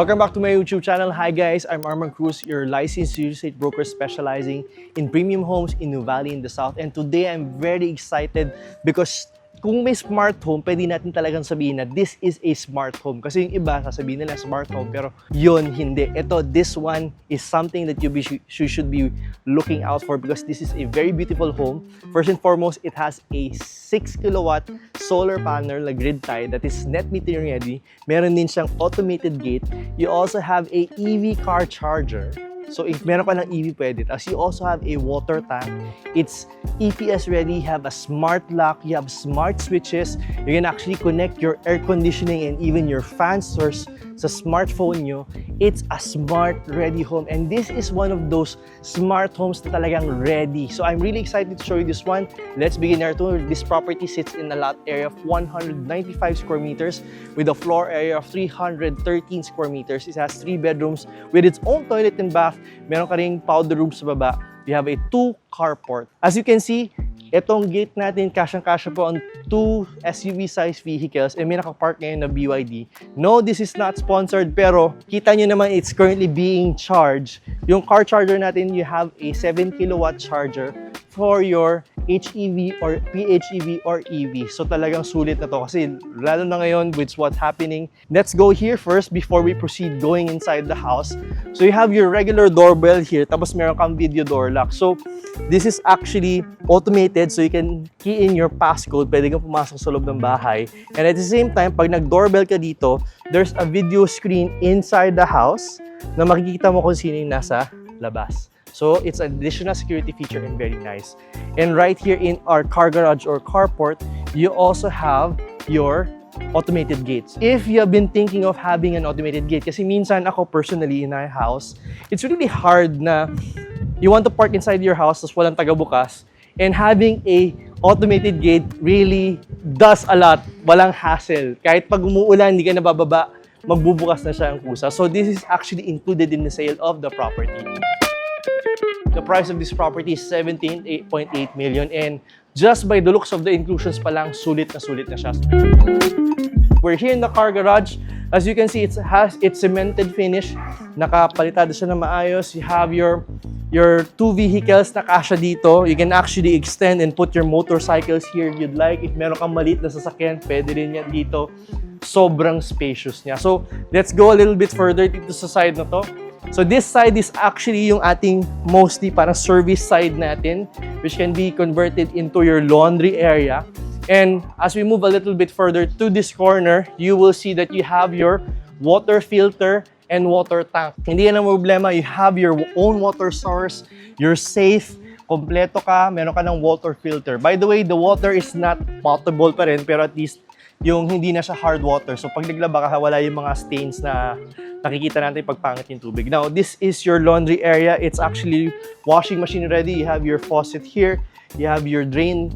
Welcome back to my YouTube channel. Hi guys, I'm Arman Cruz, your licensed real estate broker specializing in premium homes in New Valley in the South. And today I'm very excited because kung may smart home, pwede natin talagang sabihin na this is a smart home. Kasi yung iba, sasabihin nila smart home, pero yun, hindi. Ito, this one is something that you should be looking out for because this is a very beautiful home. First and foremost, it has a 6 kilowatt solar panel na grid tie that is net metering ready. Meron din siyang automated gate. You also have a EV car charger. So if meron ka ng EV, pwede. Tapos you also have a water tank. It's EPS ready. You have a smart lock. You have smart switches. You can actually connect your air conditioning and even your fan source sa smartphone nyo. It's a smart ready home. And this is one of those smart homes na talagang ready. So I'm really excited to show you this one. Let's begin our tour. This property sits in a lot area of 195 square meters with a floor area of 313 square meters. It has 3 bedrooms with its own toilet and bath. Meron ka ring powder room sa baba. You have a 2 carport. As you can see, itong gate natin, kasyang-kasya po on 2 SUV-sized vehicles and may nakapark ngayon na BYD. No, this is not sponsored, pero kita nyo naman it's currently being charged. Yung car charger natin, you have a 7 kilowatt charger for your HEV or PHEV or EV. So talagang sulit na to kasi lalo na ngayon with what's happening. Let's go here first before we proceed going inside the house. So you have your regular doorbell here, tapos meron kang video door lock. So this is actually automated, so you can key in your passcode, pwede kang pumasok sa loob ng bahay. And at the same time, pag nag-doorbell ka dito, there's a video screen inside the house na makikita mo kung sino yung nasa labas. So it's an additional security feature and very nice. And right here in our car garage or carport, you also have your automated gates. If you have been thinking of having an automated gate, kasi minsan ako personally in our house, it's really hard na you want to park inside your house tapos walang taga-bukas, and having a automated gate really does a lot. Walang hassle. Kahit pag umuulan, hindi ka nabababa, magbubukas na siya ang kusa. So this is actually included in the sale of the property. The price of this property is 17.8 million, and just by the looks of the inclusions pa lang, sulit na siya. We're here in the car garage. As you can see, it has its cemented finish. Nakapalitado siya na maayos. You have your 2 vehicles na kasya dito. You can actually extend and put your motorcycles here if you'd like. If meron kang maliit na sasakyan, pwede rin yan dito. Sobrang spacious niya. So, let's go a little bit further dito sa side na to. So this side is actually yung ating mostly parang service side natin, which can be converted into your laundry area. And as we move a little bit further to this corner, you will see that you have your water filter and water tank. Hindi yan ang problema. You have your own water source. You're safe. Kompleto ka. Meron ka ng water filter. By the way, the water is not potable pa rin, pero at least yung hindi na siya hard water. So pag naglaba ka, wala yung mga stains na nakikita natin pagpangit yung tubig. Now, this is your laundry area. It's actually washing machine ready. You have your faucet here. You have your drain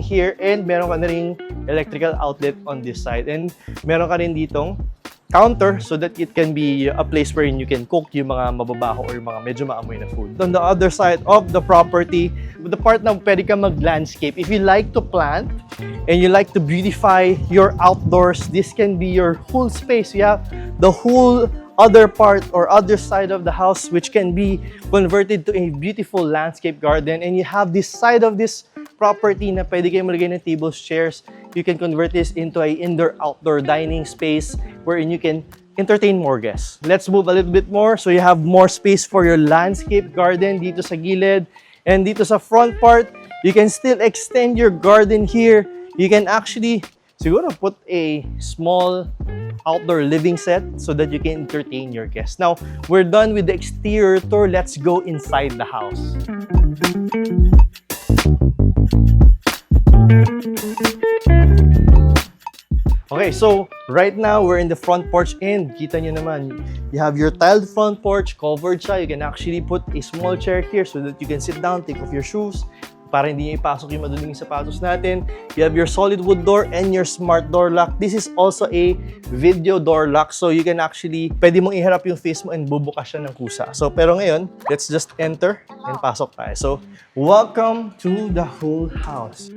here. And meron ka na ring electrical outlet on this side. And meron ka rin ditong counter so that it can be a place wherein you can cook yung mga mababaho or yung mga medyo maamoy na food. On the other side of the property, the part na pwede ka mag-landscape, if you like to plant and you like to beautify your outdoors, this can be your whole space. You have the whole other part or other side of the house which can be converted to a beautiful landscape garden, and you have this side of this property na pwede kayo malagay ng tables, chairs. You can convert this into a indoor-outdoor dining space wherein you can entertain more guests. Let's move a little bit more. So you have more space for your landscape garden dito sa gilid. And dito sa front part, you can still extend your garden here. You can actually siguro put a small outdoor living set so that you can entertain your guests. Now, we're done with the exterior tour. Let's go inside the house. Okay, so right now we're in the front porch, and kita nyo naman, you have your tiled front porch, covered siya. You can actually put a small chair here so that you can sit down, take off your shoes, para hindi nyo ipasok yung maduduming sapatos natin. You have your solid wood door and your smart door lock. This is also a video door lock, so you can actually, pwede mong iharap yung face mo and bubukas siya ng kusa. So, pero ngayon, let's just enter and pasok tayo. So, welcome to the whole house.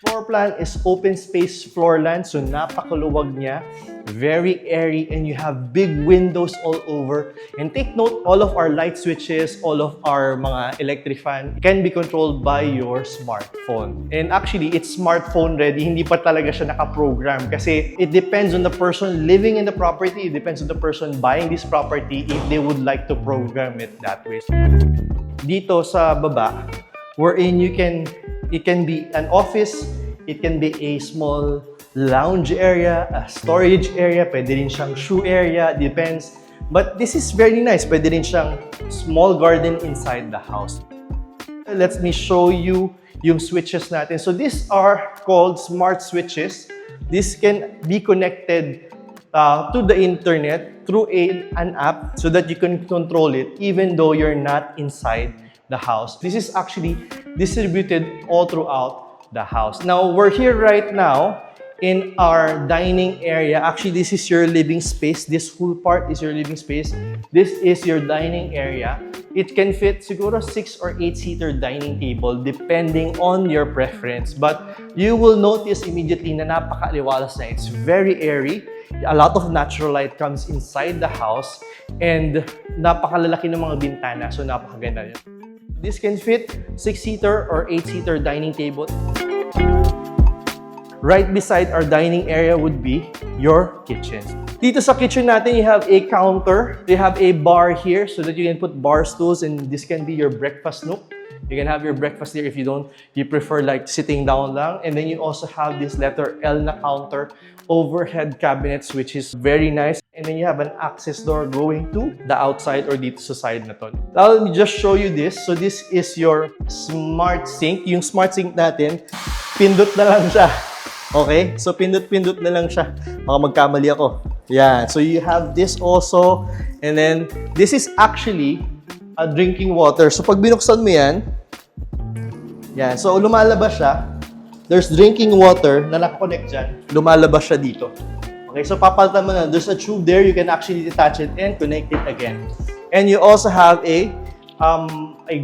Floor plan is open space floor plan, so napakaluwag niya, very airy, and you have big windows all over. And take note, all of our light switches, all of our mga electric fan can be controlled by your smartphone. And actually, it's smartphone ready, hindi pa talaga siya nakaprogram kasi it depends on the person living in the property, it depends on the person buying this property if they would like to program it that way. Dito sa baba, wherein it can be an office, it can be a small lounge area, a storage area, pwede rin siyang shoe area, depends. But this is very nice, pwede rin siyang small garden inside the house. Let me show you yung switches natin. So these are called smart switches. This can be connected to the internet through an app so that you can control it even though you're not inside the house. This is actually distributed all throughout the house. Now, we're here right now in our dining area. Actually, this is your living space. This whole part is your living space. This is your dining area. It can fit siguro 6 or 8-seater dining table depending on your preference. But you will notice immediately na napakaliwalas na. It's very airy. A lot of natural light comes inside the house and napakalalaki ng mga bintana. So, napakaganda yun. This can fit 6-seater or 8-seater dining table. Right beside our dining area would be your kitchen. Dito sa kitchen natin, you have a counter. You have a bar here so that you can put bar stools and this can be your breakfast nook. You can have your breakfast there if you prefer like sitting down lang. And then you also have this letter L na counter, overhead cabinets, which is very nice. And then you have an access door going to the outside or dito sa side na to. Now, let me just show you this. So this is your smart sink. Yung smart sink natin, pindot na lang siya. Okay? So pindot-pindot na lang siya. Baka magkamali ako. Yeah. So you have this also. And then this is actually a drinking water. So pag binuksan mo yan, so lumalabas siya. There's drinking water na nakakonect dyan. Lumalabas siya dito. Okay, so papalitan mo na. There's a tube there. You can actually detach it and connect it again. And you also have a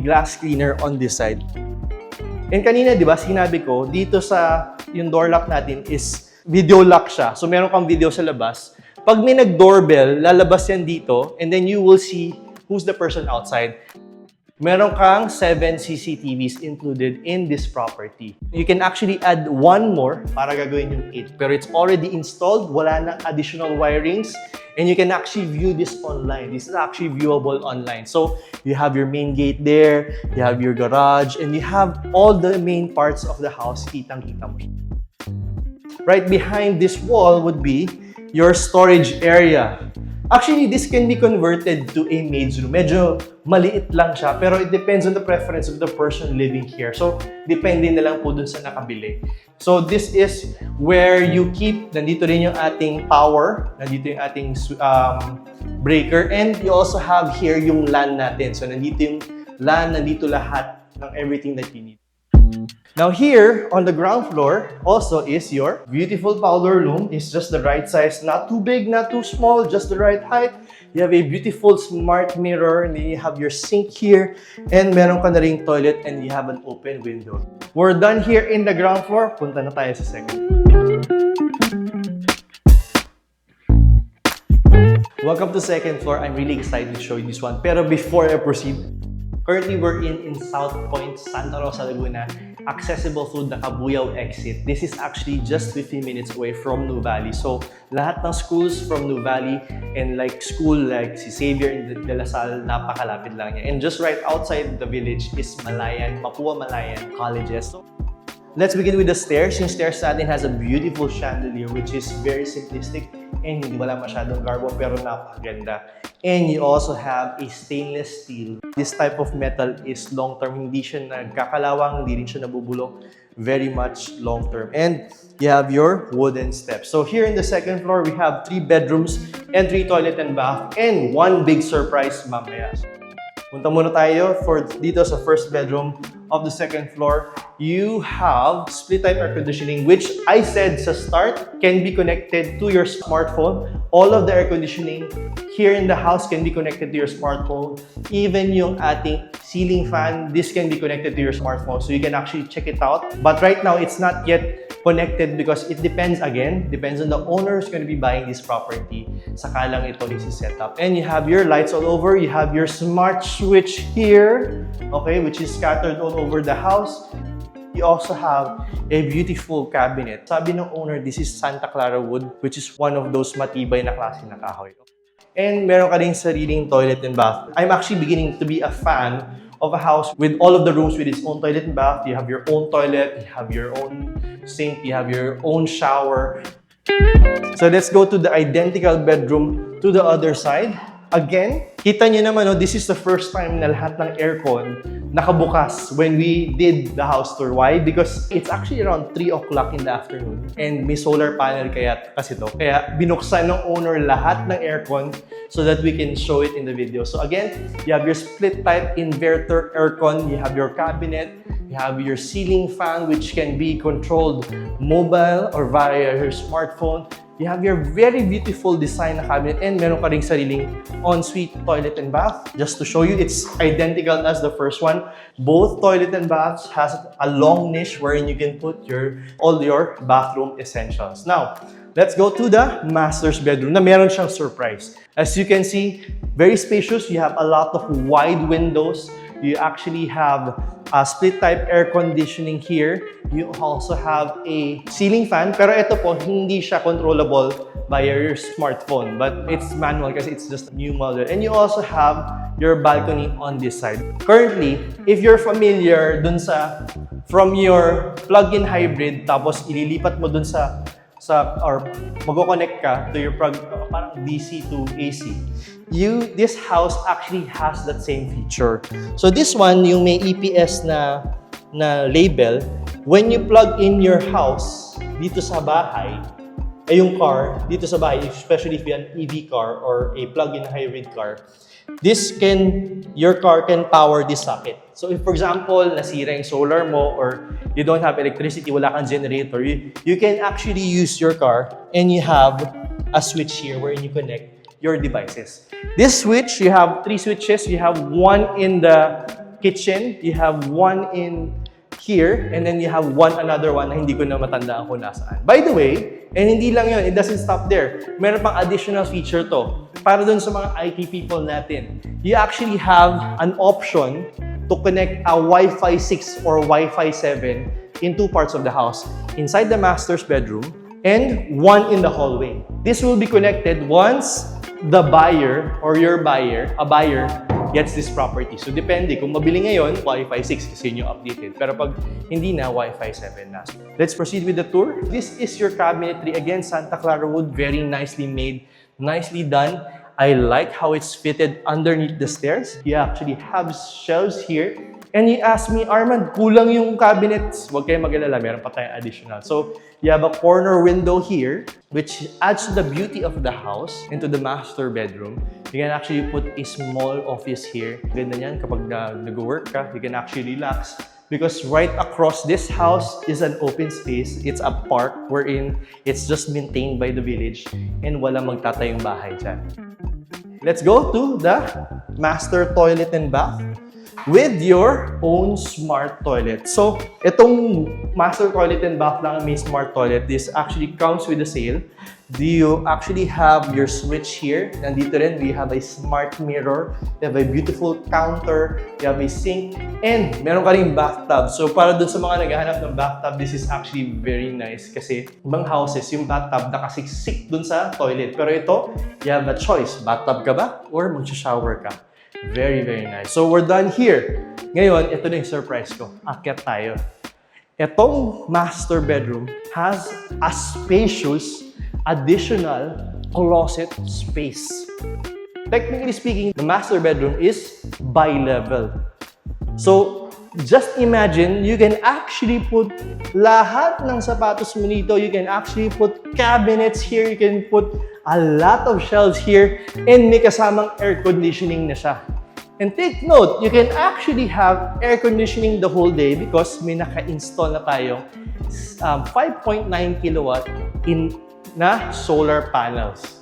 glass cleaner on this side. And kanina, di ba, sinabi ko, dito sa yung door lock natin is video lock siya. So meron kang video sa labas. Pag may nag-doorbell, lalabas yan dito and then you will see who's the person outside. Meron kang 7 CCTVs included in this property. You can actually add one more para gagawin yung 8. Pero it's already installed, wala na additional wirings, and you can actually view this online. This is actually viewable online. So you have your main gate there, you have your garage, and you have all the main parts of the house, kitang-kita mo. Right behind this wall would be your storage area. Actually, this can be converted to a maid's room. Medyo maliit lang siya, pero it depends on the preference of the person living here. So, depende na lang po dun sa nakabili. So, this is where you keep, nandito rin yung ating power, nandito yung ating breaker, and you also have here yung LAN natin. So, nandito yung LAN, nandito lahat ng everything that you need. Now here, on the ground floor, also is your beautiful powder room. It's just the right size, not too big, not too small, just the right height. You have a beautiful smart mirror, and then you have your sink here, and meron ka na ring toilet, and you have an open window. We're done here in the ground floor. Punta na tayo sa second. Welcome to second floor. I'm really excited to show you this one. Pero before I proceed, currently we're in South Point, Santa Rosa, Laguna, accessible through the Cabuyao exit. This is actually just 15 minutes away from New Valley. So, lahat ng schools from New Valley and like school like si Xavier and De La Salle, napakalapit lang niya. And just right outside the village is Malayan, Mapua Malayan colleges. So, let's begin with the stairs. Yung stairs natin has a beautiful chandelier which is very simplistic and hindi wala masyadong garbo pero napakaganda. And you also have a stainless steel. This type of metal is long-term. Hindi siya nagkakalawang, hindi rin siya nabubulok. Very much long-term. And you have your wooden steps. So here in the second floor, we have 3 bedrooms and 3 toilet and bath and 1 big surprise mamaya. Punta muna tayo for dito sa first bedroom of the second floor. You have split type air conditioning, which I said sa start can be connected to your smartphone. All of the air conditioning here in the house can be connected to your smartphone. Even yung ating ceiling fan, this can be connected to your smartphone. So you can actually check it out. But right now, it's not yet connected because it depends on the owner who's going to be buying this property. Saka lang ito set up. And you have your lights all over. You have your smart switch here, okay, which is scattered all over the house. You also have a beautiful cabinet. Sabi ng owner, this is Santa Clara wood, which is one of those matibay na klase na kahoy. And meron ka rin sariling toilet and bath. I'm actually beginning to be a fan of a house with all of the rooms with its own toilet and bath. You have your own toilet, you have your own sink, you have your own shower. So let's go to the identical bedroom to the other side. Again, kita nyo naman, no, this is the first time na lahat ng aircon nakabukas when we did the house tour. Why? Because it's actually around 3 o'clock in the afternoon and may solar panel kasi to. Kaya binuksan ng owner lahat ng aircon so that we can show it in the video. So again, you have your split type inverter aircon, you have your cabinet, you have your ceiling fan which can be controlled mobile or via your smartphone. You have your very beautiful design na cabinet and meron ka ring sariling ensuite toilet and bath. Just to show you, it's identical as the first one. Both toilet and baths has a long niche wherein you can put all your bathroom essentials. Now, let's go to the master's bedroom na meron siyang surprise. As you can see, very spacious. You have a lot of wide windows. You actually have a split type air conditioning here. You also have a ceiling fan. Pero ito po, hindi siya controllable via your smartphone. But it's manual kasi it's just a new model. And you also have your balcony on this side. Currently, if you're familiar from your plug-in hybrid, tapos ililipat mo dun or mag-connect ka to your parang DC to AC. This house actually has that same feature. So this one, yung may EPS na label, when you plug in your house dito sa bahay, yung car dito sa bahay, especially if you have an EV car or a plug-in hybrid car, your car can power this socket. So if, for example, nasira yung solar mo or you don't have electricity, wala kang generator, you can actually use your car and you have a switch here where you connect your devices. This switch, you have 3 switches. You have one in the kitchen, you have one in here, and then you have another one na hindi ko na matandaan kung nasaan. By the way, and hindi lang yun, it doesn't stop there. Meron pang additional feature to. Para dun sa mga IT people natin, you actually have an option to connect a Wi-Fi 6 or Wi-Fi 7 in 2 parts of the house. Inside the master's bedroom and one in the hallway. This will be connected once the buyer or a buyer gets this property. So depende, kung mabili ngayon, Wi-Fi 6 kasi yun yung updated. Pero pag hindi na, Wi-Fi 7 na. Let's proceed with the tour. This is your cabinetry. Again, Santa Clara wood, very nicely made, nicely done. I like how it's fitted underneath the stairs. You actually have shelves here. And you ask me, Armand, kulang yung cabinets. Huwag kayong mag-alala, meron pa tayong additional. So, you have a corner window here, which adds to the beauty of the house into the master bedroom. You can actually put a small office here. Ganda yan kapag nag-work ka, you can actually relax. Because right across this house is an open space. It's a park wherein it's just maintained by the village and walang magtatayong bahay dyan. Let's go to the master toilet and bath with your own smart toilet. So, itong master toilet and bath lang may smart toilet. This actually comes with a sale. You actually have your switch here. Nandito rin, we have a smart mirror. You have a beautiful counter. You have a sink. And meron ka rin bathtub. So, para dun sa mga naghahanap ng bathtub, this is actually very nice. Kasi ibang houses, yung bathtub nakasiksik dun sa toilet. Pero ito, you have a choice. Bathtub ka ba? Or mag-shower ka? Very, very nice. So, we're done here. Ngayon, ito na yung surprise ko. Akyat tayo. Itong master bedroom has a spacious additional closet space. Technically speaking, the master bedroom is bi-level. So, just imagine, you can actually put lahat ng sapatos mo dito. You can actually put cabinets here. You can put a lot of shelves here. And may kasamang air conditioning na siya. And take note, you can actually have air conditioning the whole day because may naka-install na tayong 5.9 kilowatt na solar panels.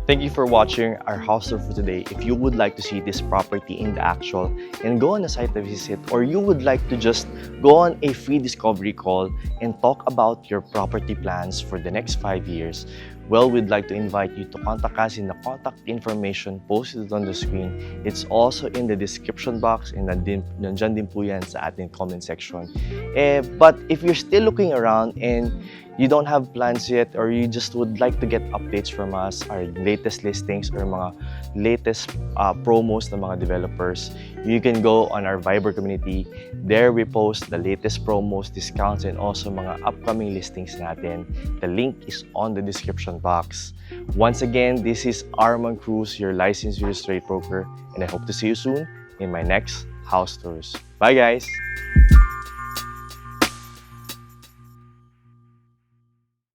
Thank you for watching our house tour for today. If you would like to see this property in the actual and go on a site visit, or you would like to just go on a free discovery call and talk about your property plans for the next 5 years, well, we'd like to invite you to contact us in the contact information posted on the screen. It's also in the description box and nandyan din po yan sa ating comment section. But if you're still looking around and you don't have plans yet, or you just would like to get updates from us, our latest listings or mga latest promos ng mga developers, you can go on our Viber community. There we post the latest promos, discounts, and also mga upcoming listings natin. The link is on the description box. Once again, this is Armand Cruz, your licensed real estate broker, and I hope to see you soon in my next house tours. Bye guys!